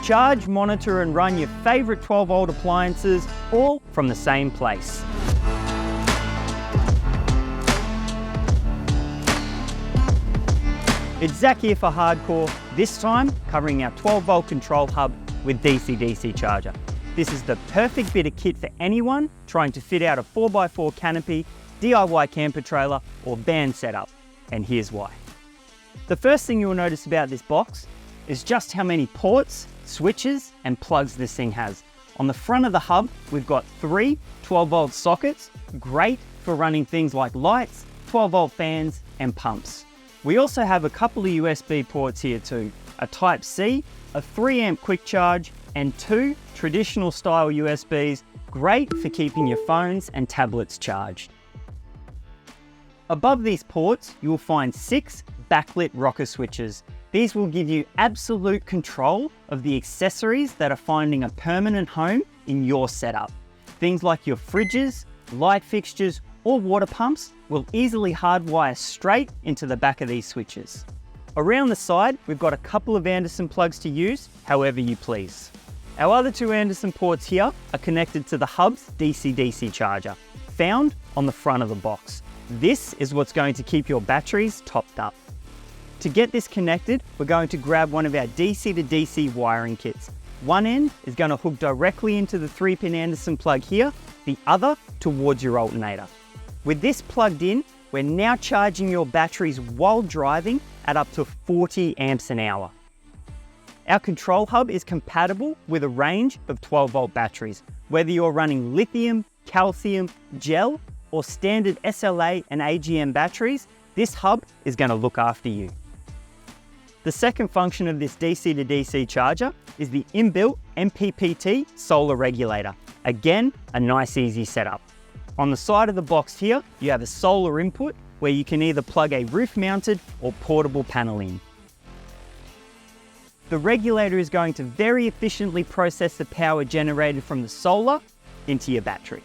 Charge, monitor and run your favourite 12-volt appliances all from the same place. It's Zach here for Hardkorr, this time covering our 12-volt control hub with DCDC charger. This is the perfect bit of kit for anyone trying to fit out a 4x4 canopy, DIY camper trailer or van setup, and here's why. The first thing you'll notice about this box is just how many ports, switches and plugs this thing has. On the front of the hub, we've got 3 12-volt sockets, great for running things like lights, 12-volt fans and pumps. We also have a couple of USB ports here too, a Type-C, a 3 amp quick charge and 2 traditional style USBs, great for keeping your phones and tablets charged. Above these ports, you'll find 6 backlit rocker switches. These will give you absolute control of the accessories that are finding a permanent home in your setup. Things like your fridges, light fixtures, or water pumps will easily hardwire straight into the back of these switches. Around the side, we've got a couple of Anderson plugs to use however you please. Our other 2 Anderson ports here are connected to the hub's DC-DC charger, found on the front of the box. This is what's going to keep your batteries topped up. To get this connected, we're going to grab one of our DC to DC wiring kits. One end is going to hook directly into the 3-pin Anderson plug here, the other towards your alternator. With this plugged in, we're now charging your batteries while driving at up to 40 amps an hour. Our control hub is compatible with a range of 12-volt batteries. Whether you're running lithium, calcium, gel, or standard SLA and AGM batteries, this hub is going to look after you. The second function of this DC to DC charger is the inbuilt MPPT Solar Regulator. Again, a nice easy setup. On the side of the box here, you have a solar input where you can either plug a roof-mounted or portable panel in. The regulator is going to very efficiently process the power generated from the solar into your battery.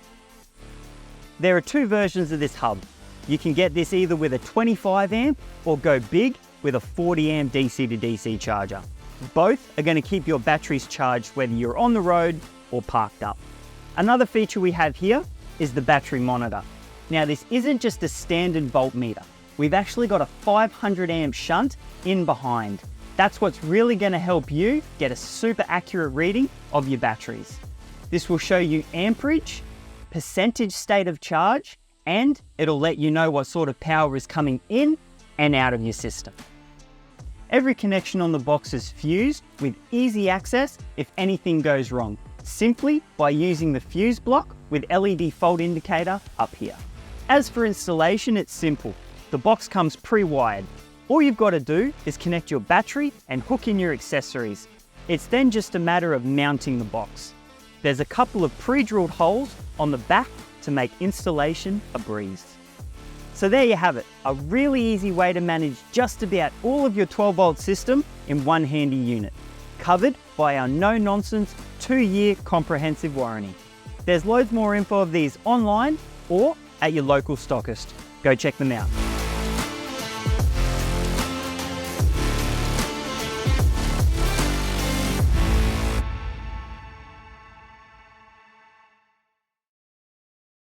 There are 2 versions of this hub. You can get this either with a 25 amp or go big with a 40 amp DC to DC charger. Both are going to keep your batteries charged whether you're on the road or parked up. Another feature we have here is the battery monitor. Now this isn't just a standard voltmeter. We've actually got a 500 amp shunt in behind. That's what's really going to help you get a super accurate reading of your batteries. This will show you amperage, percentage state of charge, and it'll let you know what sort of power is coming in and out of your system. Every connection on the box is fused with easy access if anything goes wrong, simply by using the fuse block with LED fault indicator up here. As for installation, it's simple. The box comes pre-wired. All you've got to do is connect your battery and hook in your accessories. It's then just a matter of mounting the box. There's a couple of pre-drilled holes on the back to make installation a breeze. So there you have it, a really easy way to manage just about all of your 12-volt system in one handy unit, covered by our no-nonsense 2-year comprehensive warranty. There's loads more info of these online or at your local stockist. Go check them out.